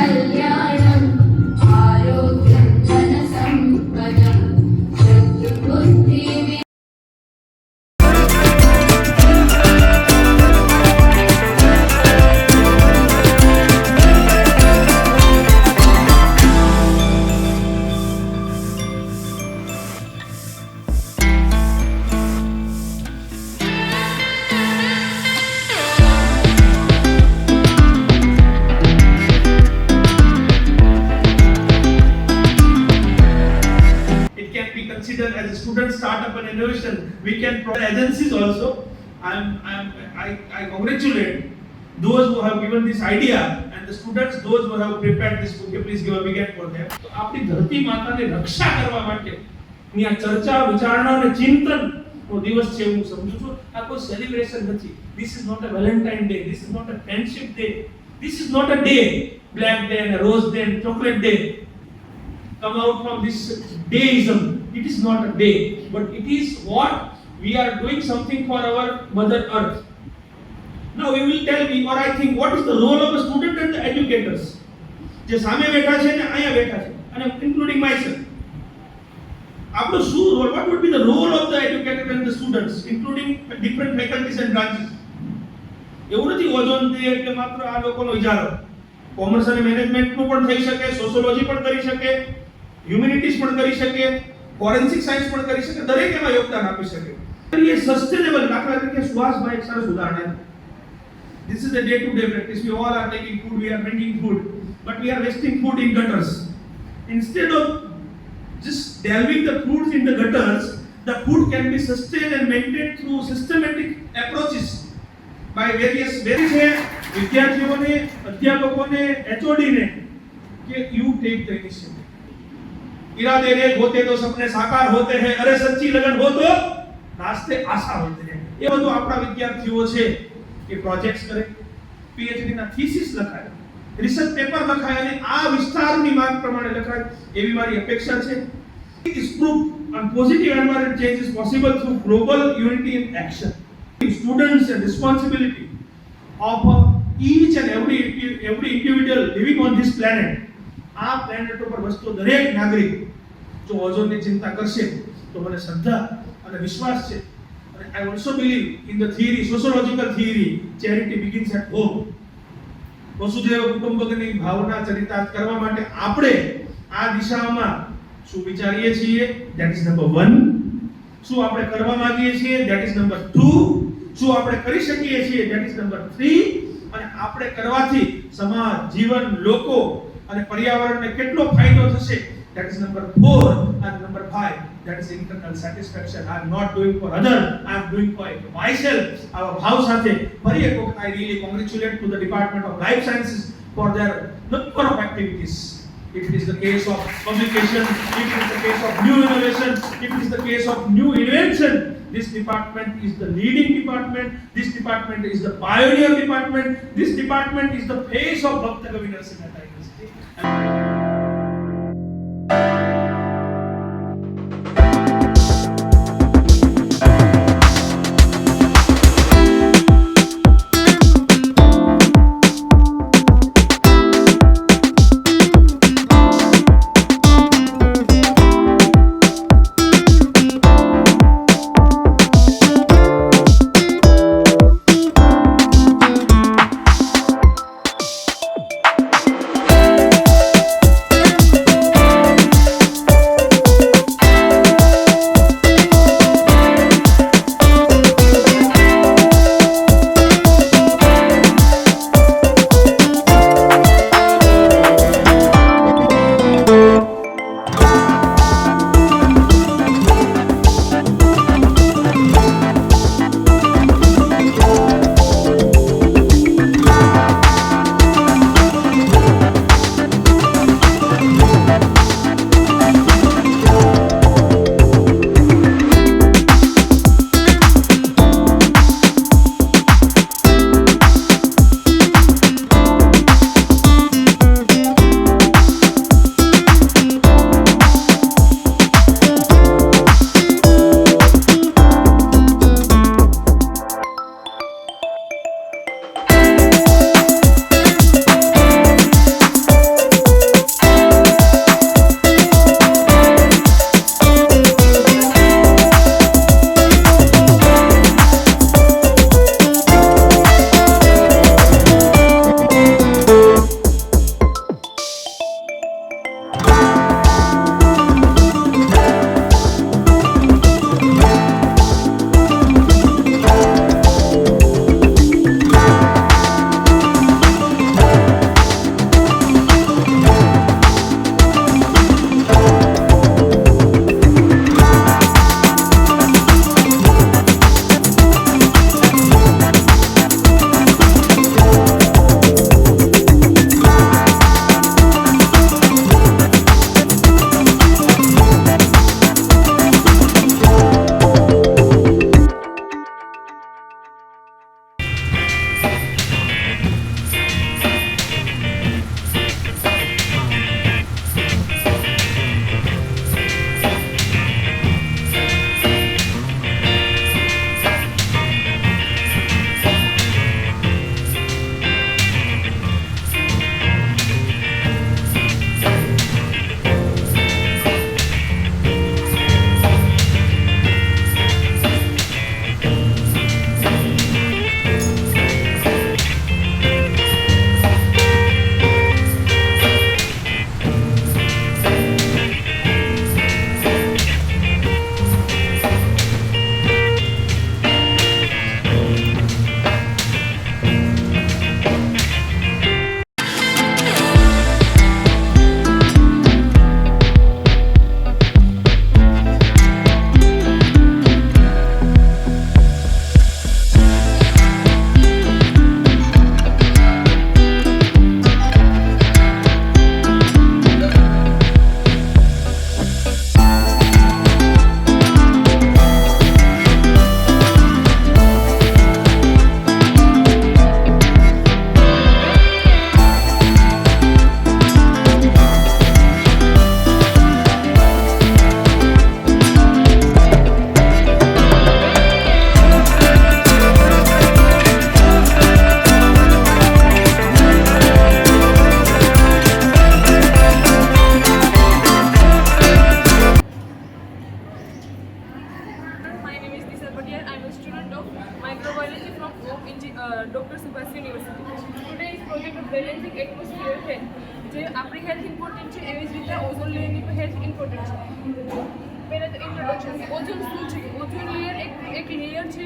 कल्याणं आरोग्यं धनसम्पदं शत्रुबुद्धिविनाशनं. Considered as a student startup and innovation, we can provide agencies also. I congratulate those who have given this idea and the students, those who have prepared this book. Please give a big hand for them. તો આપણી ધરતી માતાની રક્ષા કરવા માટે ની આ ચર્ચા વિચારણા અને ચિંતન નો દિવસ છે હું સમજુ છું. આ કોઈ સેલિબ્રેશન નથી. This is not a Valentine day. This is not a friendship day. This is not a day, black day and a rose day and chocolate day. Come out from this deism. It is not a day, but it is what we are doing something for our Mother Earth. Now you will tell me, or I think, what is the role of the student and the educators? જે સામે બેઠા છે ને અહીંયા બેઠા છે, અને including myself. આપણો શું role? What would be the role of the educator and the students, including different faculties and branches? એવું નથી ઓઝોન ડે એટલે માત્ર આ લોકોનો ઇજારો. કોમર્સ અને મેનેજમેન્ટનું પણ થઈ શકે, સોશિયોલોજી પણ કરી શકે, હ્યુમેનિટીઝ પણ કરી શકે, ફોરેન્સિક સાયન્સ પણ કરી શકે, દરેક એમાં યોગદાન આપી શકે. એ સસ્ટેનેબલ, દાખલા તરીકે સુભાષભાઈ એક સરસ ઉદાહરણ. This is a day to day practice. We all are taking food, we are drinking food, but we are wasting food in gutters. Instead of just delving the foods in the gutters, the food can be sustained and maintained through systematic approaches by various વિદ્યાર્થીઓને, અધ્યાપકોને, HOD ને કે you take the initiative. इरादे ने होते तो सपने साकार होते हैं, अरे सच्ची लगन हो तो रास्ते आशा होते हैं. ये બધું આપણા વિદ્યાર્થીઓ છે કે પ્રોજેક્ટ્સ કરે, PhD ના થીસિસ લખાય, રિસર્ચ પેપર લખાય અને આ વિસ્તારની માંગ પ્રમાણે લખાય એવી મારી અપેક્ષા છે. This proof and positive environment change is possible through global unity in action. Students and responsibility of each and every individual living on this planet. આ પ્લેનેટ ઉપર વસતો દરેક નાગરિક જો ઓઝોનની ચિંતા કરશે તો મને શ્રદ્ધા અને વિશ્વાસ છે. અને I also believe in the theory, sociological theory, charity begins at home. વસુધૈવ કુટુંબકની ભાવના ચરિતાર્થ કરવા માટે આપણે આ દિશામાં શું વિચારીએ છીએ, ધેટ ઇઝ નંબર 1. શું આપણે કરવા માંગીએ છીએ, ધેટ ઇઝ નંબર 2. શું આપણે કરી શકીએ છીએ, ધેટ ઇઝ નંબર 3. અને આપણે કરવાથી સમાજ, જીવન, લોકો અને પર્યાવરણને કેટલો ફાયદો થશે, that is number 4. and number 5, that is internal satisfaction. I am not doing for other, I am doing for myself. આવા ભાવ સાથે ફરી એક વખત I really congratulate to the Department of Life Sciences for their number of activities. If it is the case of publication, if it is the case of new innovation, if it is the case of new invention, this department is the leading department. This department is the pioneer department. This department is the face of Bhakta Kavi Narasimha University. Doctor Subhash university. Today is project of balancing atmosphere health. જે આપણી health important છે એવી જ રીતે ozone લેયરની પણ health important છે. પહેલાં તો ઇન્ટ્રોડક્શન છે. ઓઝોન શું છે? ઓઝોન લેયર એક લેયર છે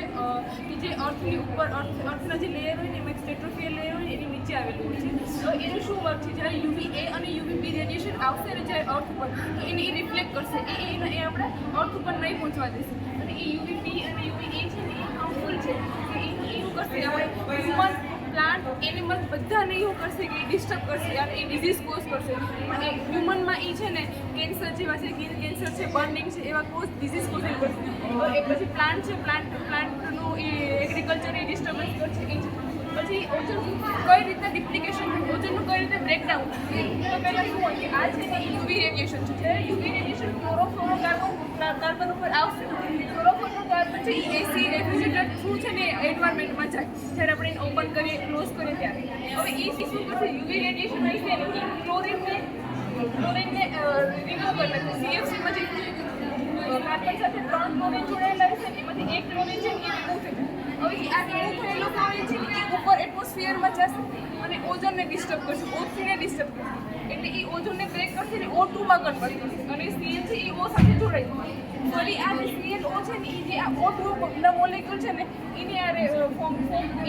કે જે અર્થની ઉપર અર્થના જે લેયર હોય ને એમાં એક સ્ટ્રેટોસ્ફિયર લેયર હોય એની નીચે આવેલું હોય છે. તો એનું શું વર્ક છે? જ્યારે UVA અને UVB રેડિયેશન આવશે ને જ્યારે અર્થ ઉપર તો એને એ રિફ્લેક્ટ કરશે. એ આપણે અર્થ ઉપર નહીં પહોંચવા દેશે. અને એ UVB અને UVA છે ને એ હાર્મફુલ છે. એ શું કરશે? આપણે હ્યુમન, પ્લાન્ટ, એનિમલ બધાને એવું કરશે કે ડિસ્ટર્બ કરશે અને એ ડિઝીઝ કોઝ કરશે. અને હ્યુમનમાં એ છે ને કેન્સર જેવા છે, કેન્સર છે, બર્નિંગ છે, એવા કોઝ ડિઝીઝ કોઝ કરશે. એ પછી પ્લાન્ટ છે, પ્લાન્ટનું એ એગ્રીકલ્ચર એ ડિસ્ટર્બન્સ કરશે. એ છે પછી ઓઝોન કઈ રીતે ડિપ્લિકેશન થાય, ઓઝોનનું કઈ રીતે બ્રેકડાઉન. તો પહેલાં શું હોય કે આ છે ને યુવી રેડિયેશન છે. જ્યારે યુવી રેડિયેશન કાર્બન ઉપર આવશે, કાર્બન છે એ એસી રેફ્રિજરેટર થ્રુ છે ને એન્વાયરમેન્ટમાં જાય. જ્યારે આપણે એને ઓપન કરીએ, ક્લોઝ કરીએ ત્યારે હવે એ શું કરશે? યુવી રેડિયેશન આવી છે ને એ ક્લોરિનને રિમૂવ કરી નાખે. CFCમાં જે કાર્બન સાથે 3 ક્લોરિન જોડાયેલા છે ને એમાંથી એક ક્લોરિન છે ને એ રિમૂવ થઈ જાય. હવે આ રિમૂવ થયેલો ક્લોરિન છે ને એ ઉપર એટમોસ્ફિયરમાં જશે અને ઓઝોનને ડિસ્ટર્બ કરશે, O3ને ડિસ્ટર્બ કરશે. એટલે એ ઓઝોનને બ્રેક કરશે ને O2માં કન્વર્ટ કરશે અને Cl છે એ O સાથે જોડાઈ જશે. ફરી આ જે ClO છે ને એ જે આ O2 મોલેક્યુલ છે ને એની આરે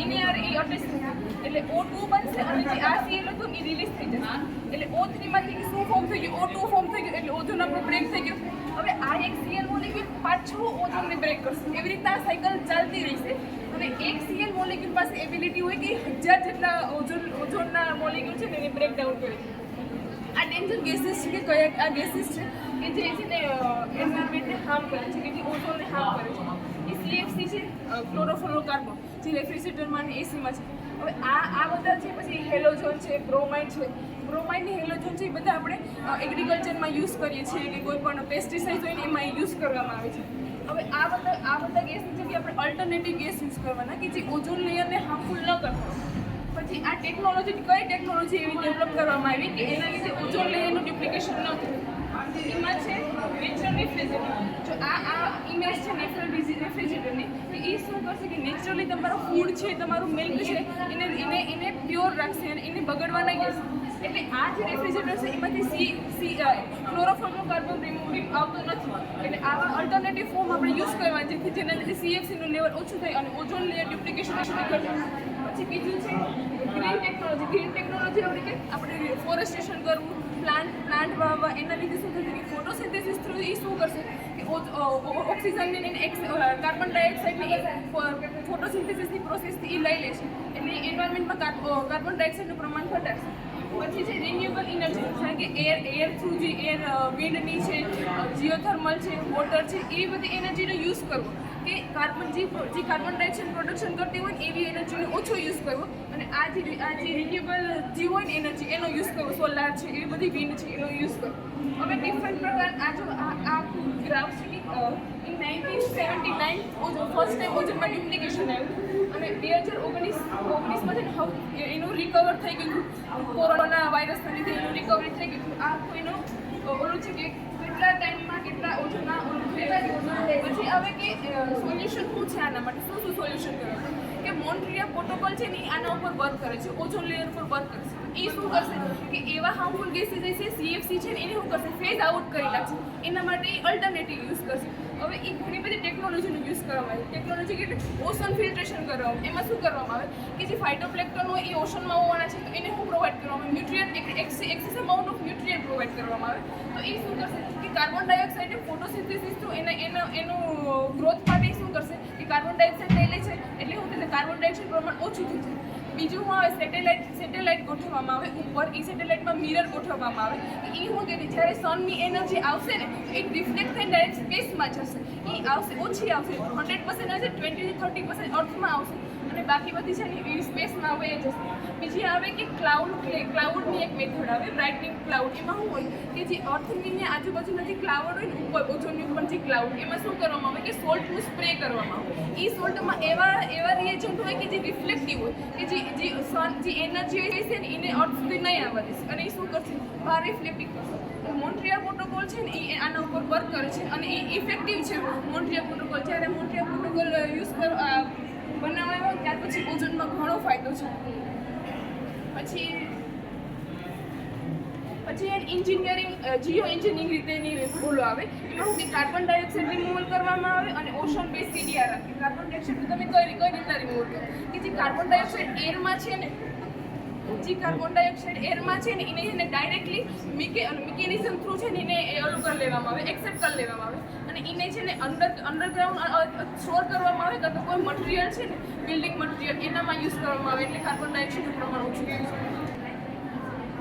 એની આરે એ અટેચ થશે. એટલે O2 બનશે અને જે આ Cl હતું એ રિલીઝ થઈ જશે. એટલે O3માંથી શું ફોર્મ થઈ ગયું? O2 ફોર્મ થઈ ગયું. એટલે ઓઝોન આપણો બ્રેક થઈ ગયો. હવે આ એક Cl મોલેક્યુલ પાછું ઓઝોનને બ્રેક કરશે. એવી રીતના આ સાયકલ ચાલતી રહેશે. અને એક Cl મોલેક્યુલ પાસે એબિલિટી હોય કે 1000 જેટલા ઓઝોનના મોલેક્યુલ છે ને એને બ્રેકડાઉન કરે. આ ડેન્જર ગેસીસ છે કે કયા આ ગેસીસ છે કે જે છે ને એન્વાયરમેન્ટને હાર્મ કરે છે, કે જે ઓઝોનને હાર્મ કરે છે. એ CFC છે, ક્લોરોફ્લોરોકાર્બન, જે રેફ્રિજરેટરમાં અને એસીમાં છે. હવે આ બધા છે. પછી હેલોજન છે, બ્રોમાઇડ છે. બ્રોમાઇડ ને હેલોજન છે એ બધા આપણે એગ્રીકલ્ચરમાં યુઝ કરીએ છીએ કે કોઈ પણ પેસ્ટિસાઇડ હોય ને એમાં યુઝ કરવામાં આવે છે. હવે આ બધા ગેસની જગ્યાએ આપણે અલ્ટરનેટિવ ગેસ યુઝ કરવાના કે જે ઓઝોન લેયરને હાર્મફુલ ન કરતા. પછી આ ટેકનોલોજી કઈ ટેકનોલોજી એવી ડેવલપ કરવામાં આવી કે એના લીધે ઓઝોન લેયરનું ડુપ્લિકેશન ન થાય. એમાં છે નેચરલ રેફ્રિજરેટર. જો આ ઇમેજ છે નેચરલ રેફ્રિજરેટરની, એ શું કરશે કે નેચરલી તમારું ફૂડ છે, તમારું મિલ્ક છે એને પ્યોર રાખશે અને એને બગડવા નહીં દેશે. એટલે આ જે રેફ્રિજરેટર છે એમાંથી ક્લોરોફ્લોરોકાર્બન રિમૂવ આવતો નથી. એટલે આવા અલ્ટરનેટિવ ફોર્મ આપણે યુઝ કરવા જેથી જેના લીધે CFCનું લેવલ ઓછું થાય અને ઓઝોન લેયર ડુપ્લિકેશન ઓછું ઘટે. પછી બીજું છે ગ્રીન ટેકનોલોજી. ગ્રીન ટેકનોલોજી આપણે કે આપણે ફોરેસ્ટેશન કરવું, પ્લાન્ટ વાવવા. એના લીધે શું થશે કે ફોટોસિન્થેસિસ થ્રુ એ શું કરશે કે ઓક્સિજનને કાર્બન ડાયોક્સાઇડની ફોટોસિન્થેસિસની પ્રોસેસથી એ લઈ લેશે. એટલે એન્વાયરમેન્ટમાં કાર્બન ડાયોક્સાઇડનું પ્રમાણ ઘટાડશે. પછી છે રિન્યુએબલ એનર્જી, કારણ કે એર થ્રુ જે વિન્ડની છે, જીઓથર્મલ છે, વોટર છે, એ બધી એનર્જીનો યુઝ કરવો. કે જે કાર્બન ડાયોક્સાઇડ પ્રોડક્શન કરતી હોય ને એવી એનર્જીનો ઓછો યુઝ કરવો. અને આ જે રિન્યુએબલ જે હોય ને એનર્જી એનો યુઝ કરવો. સોલાર છે, એવી બધી વિન્ડ છે, એનો યુઝ કરવો. હવે ડિફરન્ટ પ્રકાર આ ગ્રાફ છે ઇન 1979 ફર્સ્ટ ટાઈમ ઓઝોનમાં ડુપ્લિકેશન આવ્યું અને 2019માં એનું રિકવર થઈ ગયું. કોરોના વાયરસના લીધે એનું રિકવરી થઈ ગયું. આ કોઈનો ઓલું છે કે કેટલા ટાઈમમાં કેટલા ઓછું પછી હવે કે સોલ્યુશન શું છે આના માટે, શું સોલ્યુશન કરવાનું કે મોન્ટ્રિયલ પ્રોટોકોલ છે ને આના ઉપર વર્ક કરે છે, ઓઝોન લેયર ઉપર વર્ક કરે છે. એ શું કરશે કે એવા હાર્મફુલ ગેસીસ છે CFC છે ને એને શું કરશે ફેઝ આઉટ કરી નાખશે. એના માટે એ અલ્ટરનેટિવ યુઝ કરશે. હવે એ ઘણી બધી ટેકનોલોજીનો યુઝ કરવામાં આવે. ટેકનોલોજી એટલે ઓશન ફિલ્ટ્રેશન કરવામાં. એમાં શું કરવામાં આવે કે જે ફાઇટોપ્લેન્ક્ટન હોય એ ઓશનમાં હોવાના છે તો એને શું પ્રોવાઈડ કરવામાં આવે? Nutrient access amount of nutrient provide કરવામાં આવે. તો એ શું કરશે કે કાર્બન ડાયોક્સાઇડ ફોટોસિન્થેસિસ થ્રુ એનું ગ્રોથ માટે શું કરશે કે કાર્બન ડાયોક્સાઇડ લઈ લે છે. એટલે શું થશે કાર્બન ડાયોક્સાઇડ પ્રમાણ ઓછું થઈ જાય. બીજું શું આવે? સેટેલાઇટ ગોઠવવામાં આવે ઉપર. એ સેટેલાઇટમાં મિરર ગોઠવવામાં આવે. એ શું કે જ્યારે સનની એનર્જી આવશે ને એ રિફ્લેક્ટ થઈને ડાયરેક્ટ સ્પેસમાં જશે. એ આવશે ઓછી આવશે, 100% આવશે, 20-30% અર્થમાં આવશે અને બાકી બધી છે ને એ સ્પેસમાં વહી જશે. બીજી આવે કે ક્લાઉડની એક મેથડ આવે, બ્રાઇટનિંગ ક્લાઉડ. એમાં શું હોય કે જે અર્થની આજુબાજુના જે ક્લાઉડ હોય ને ઉપર ઓઝોનની ઉપર જે ક્લાઉડ એમાં શું કરવામાં આવે કે સોલ્ટનું સ્પ્રે કરવામાં આવે. એ સોલ્ટમાં એવા રિએજન્ટ હોય કે જે રિફ્લેક્ટિવ હોય કે જે એનર્જી હોય છે ને એને અર્થ સુધી નહીં આવવા દેશે અને એ શું કરશે બહાર રિફ્લેક્ટિવ કરશે. મોન્ટ્રિયલ પ્રોટોકોલ છે ને એ આના ઉપર વર્ક કરે છે અને એ ઇફેક્ટિવ છે. મોન્ટ્રિયલ પ્રોટોકોલ જ્યારે મોન્ટ્રિયલ પ્રોટોકોલ યુઝ બનાવવામાં આવે ત્યાર પછી ઓઝોનમાં ઘણો ફાયદો છે. પછી એન્જિનિયરિંગ જીઓ એન્જિનિયરિંગ રીતેની ભૂલો આવે એમાં શું કે કાર્બન ડાયોક્સાઇડ રિમૂવલ કરવામાં આવે અને ઓશન બેઝ સીડીઆર રાખે. કાર્બન ડાયોક્સાઇડ તમે કઈ રીતના રિમૂવ કરો કે જે કાર્બન ડાયોક્સાઇડ એરમાં છે ને એને ડાયરેક્ટલી મિકેનિઝમ થ્રુ છે ને એને ઓલું કરી લેવામાં આવે, એક્સેપ્ટ કરી લેવામાં આવે અને એને છે ને અંડરગ્રાઉન્ડ સ્ટોર કરવામાં આવે કાં તો કોઈ મટીરિયલ છે ને બિલ્ડિંગ મટીરિયલ એનામાં યુઝ કરવામાં આવે એટલે કાર્બન ડાયોક્સાઇડનું પ્રમાણ ઓછું થાય છે.